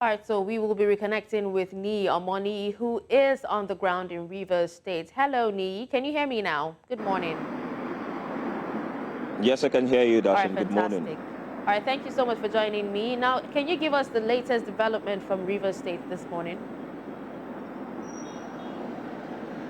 All right, so we will be reconnecting with Niyi Omoniyi, who is on the ground in Rivers State. Hello, Niyi. Can you hear me now? Good morning. Yes, I can hear you, Dashen. All right, Good fantastic. morning. All right, thank you so much for joining me. Now, can you give us the latest development from Rivers State this morning?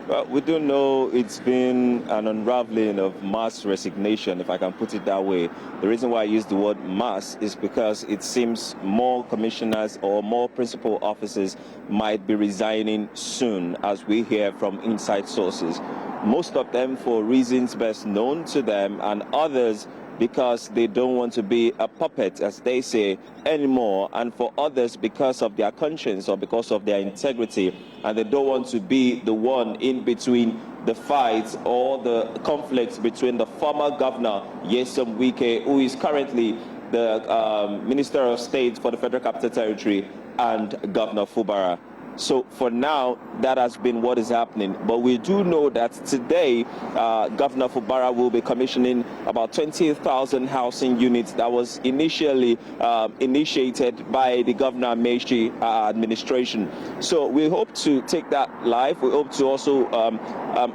Well, we do know it's been an unraveling of mass resignation, if I can put it that way. The reason why I use the word mass is because it seems more commissioners or more principal officers might be resigning soon, as we hear from inside sources. Most of them for reasons best known to them, and others because they don't want to be a puppet, as they say, anymore, and for others because of their conscience or because of their integrity, and they don't want to be the one in between the fights or the conflicts between the former governor, Nyesom Wike, who is currently the Minister of State for the Federal Capital Territory, and Governor Fubara. So for now, that has been what is happening. But we do know that today, Governor Fubara will be commissioning about 20,000 housing units that was initially initiated by the Governor Meshi administration. So we hope to take that live. We hope to also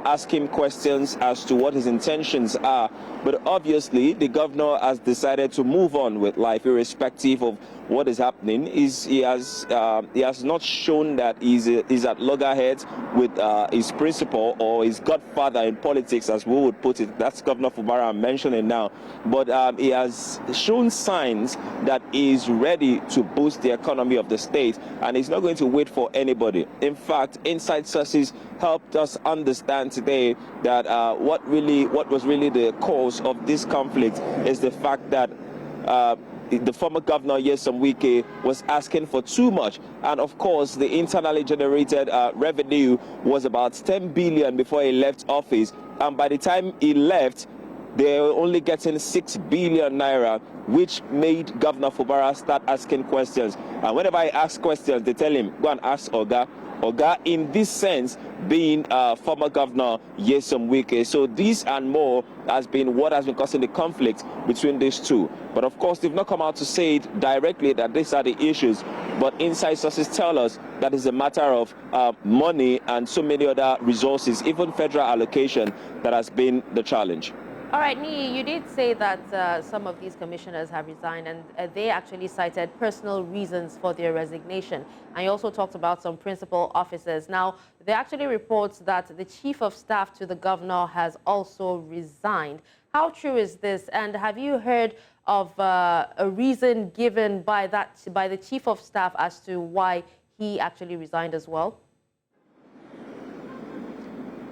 ask him questions as to what his intentions are. But obviously, the governor has decided to move on with life, irrespective of what is happening. He has not shown that he's at loggerheads with his principal or his godfather in politics, as we would put it. That's Governor Fubara I'm mentioning now. But he has shown signs that he is ready to boost the economy of the state, and he's not going to wait for anybody. In fact, inside sources helped us understand today that what was really the cause of this conflict is the fact that the former governor, Nyesom Wike, was asking for too much. And of course, the internally generated revenue was about 10 billion before he left office. And by the time he left, they were only getting 6 billion naira, which made Governor Fubara start asking questions. And whenever I ask questions, they tell him, go and ask Oga. Oga, in this sense, being former governor Nyesom Wike. So this and more has been what has been causing the conflict between these two. But of course, they've not come out to say it directly that these are the issues. But inside sources tell us that it's a matter of money and so many other resources, even federal allocation, that has been the challenge. All right, Niyi, you did say that some of these commissioners have resigned, and they actually cited personal reasons for their resignation. And you also talked about some principal officers. Now, there are actually reports that the chief of staff to the governor has also resigned. How true is this? And have you heard of a reason given by the chief of staff as to why he actually resigned as well?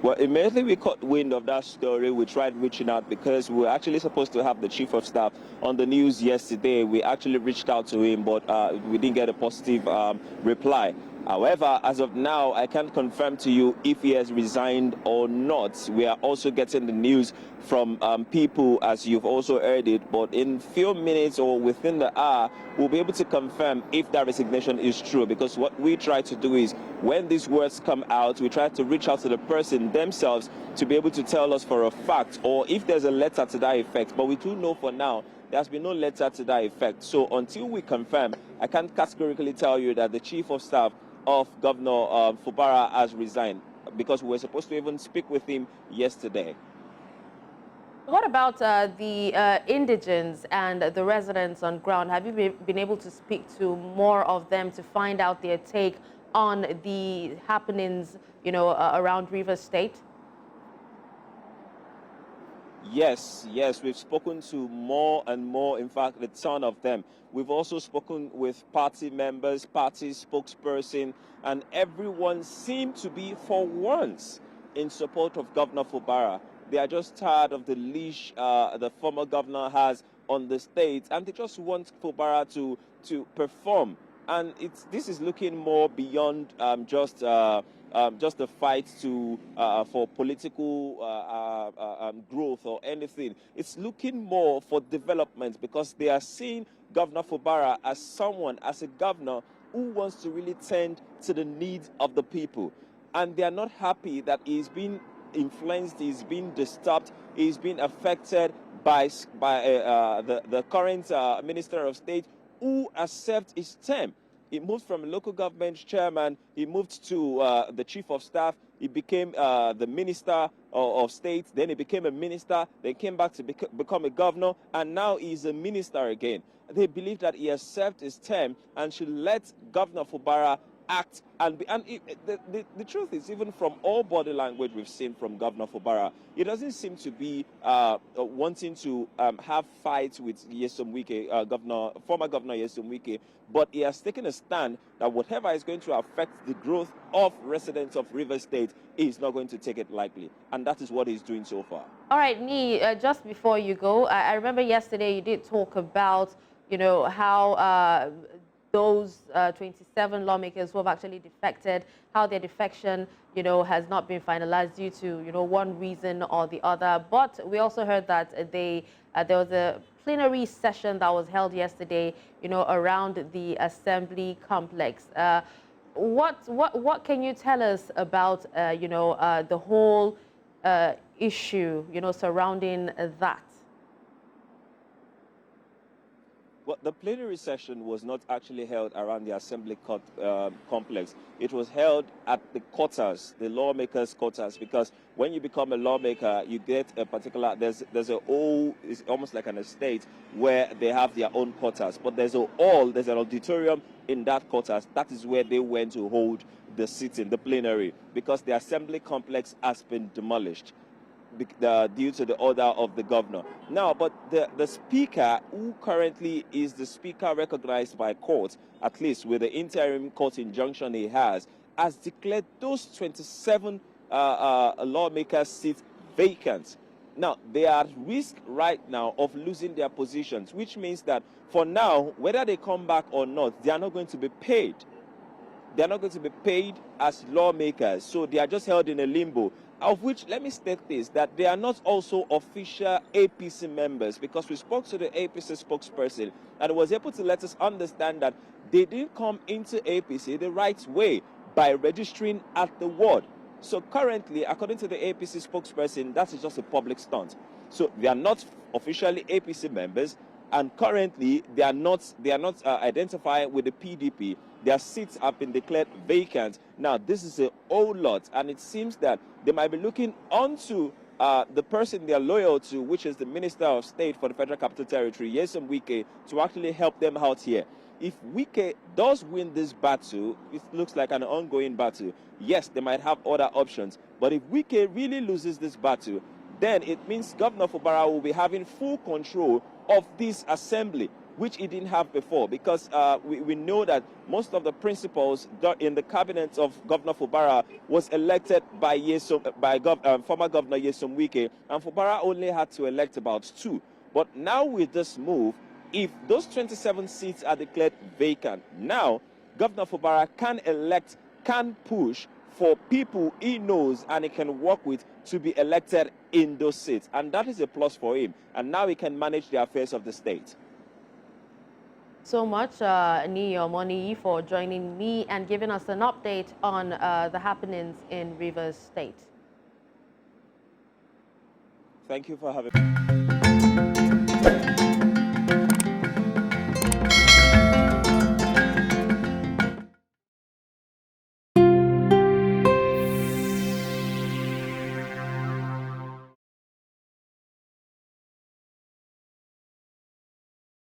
Well, immediately we caught wind of that story, we tried reaching out because we were actually supposed to have the chief of staff on the news yesterday. We actually reached out to him, but we didn't get a positive reply. However, as of now, I can't confirm to you if he has resigned or not. We are also getting the news from people, as you've also heard it, but in few minutes or within the hour, we'll be able to confirm if that resignation is true, because what we try to do is, when these words come out, we try to reach out to the person themselves to be able to tell us for a fact, or if there's a letter to that effect. But we do know for now, there's been no letter to that effect. So until we confirm, I can't categorically tell you that the chief of staff of Governor Fubara has resigned, because we were supposed to even speak with him yesterday. What about the indigents and the residents on ground? Have you been able to speak to more of them to find out their take on the happenings, around Rivers State? Yes, we've spoken to more and more, in fact, a ton of them. We've also spoken with party members, party spokesperson, and everyone seemed to be, for once, in support of Governor Fubara. They are just tired of the leash the former governor has on the state, and they just want Fubara to perform. And this is looking more beyond just the fight for political growth or anything. It's looking more for development, because they are seeing Governor Fubara as someone, as a governor who wants to really tend to the needs of the people. And they are not happy that he's been influenced, he's been disturbed, he's been affected by the current Minister of State, who has served his term. He moved from a local government chairman. He moved to the chief of staff. He became the minister of state. Then he became a minister. Then came back to become a governor. And now he's a minister again. They believe that he has served his term and should let Governor Fubara act. The truth is, even from all body language we've seen from Governor Fubara, he doesn't seem to be wanting to have fights with Nyesom Wike, former Governor Nyesom Wike, but he has taken a stand that whatever is going to affect the growth of residents of Rivers State, he is not going to take it lightly. And that is what he's doing so far. All right, Niyi, just before you go, I remember yesterday you did talk about, how those 27 lawmakers who have actually defected, how their defection, has not been finalized due to, one reason or the other. But we also heard that there was a plenary session that was held yesterday, around the assembly complex. What can you tell us about, the whole issue, surrounding that? Well, the plenary session was not actually held around the assembly complex. It was held at the quarters, the lawmakers' quarters, because when you become a lawmaker, you get a particular, there's it's almost like an estate where they have their own quarters, but there's an auditorium in that quarters. That is where they went to hold the sitting, the plenary, because the assembly complex has been demolished due to the order of the governor. Now, but the speaker, who currently is the speaker recognized by court, at least with the interim court injunction he has declared those 27 lawmakers' seats vacant. Now, they are at risk right now of losing their positions, which means that for now, whether they come back or not, they are not going to be paid. They are not going to be paid as lawmakers, so they are just held in a limbo. Of which, let me state this, that they are not also official APC members, because we spoke to the APC spokesperson and was able to let us understand that they didn't come into APC the right way by registering at the ward. So currently, according to the APC spokesperson, that is just a public stunt. So they are not officially APC members, and currently they are not identifying with the PDP. Their seats have been declared vacant. Now, this is a whole lot, and it seems that they might be looking onto the person they are loyal to, which is the Minister of State for the Federal Capital Territory, Nyesom Wike, to actually help them out here. If Wike does win this battle, it looks like an ongoing battle. Yes, they might have other options, but if Wike really loses this battle, then it means Governor Fubara will be having full control of this assembly, which he didn't have before, because we know that most of the principals in the cabinet of Governor Fubara was elected by former Governor Nyesom Wike, and Fubara only had to elect about 2. But now with this move, if those 27 seats are declared vacant, now Governor Fubara can push for people he knows and he can work with to be elected in those seats. And that is a plus for him. And now he can manage the affairs of the state. So much, Niyi Omoniyi, for joining me and giving us an update on the happenings in Rivers State. Thank you for having me.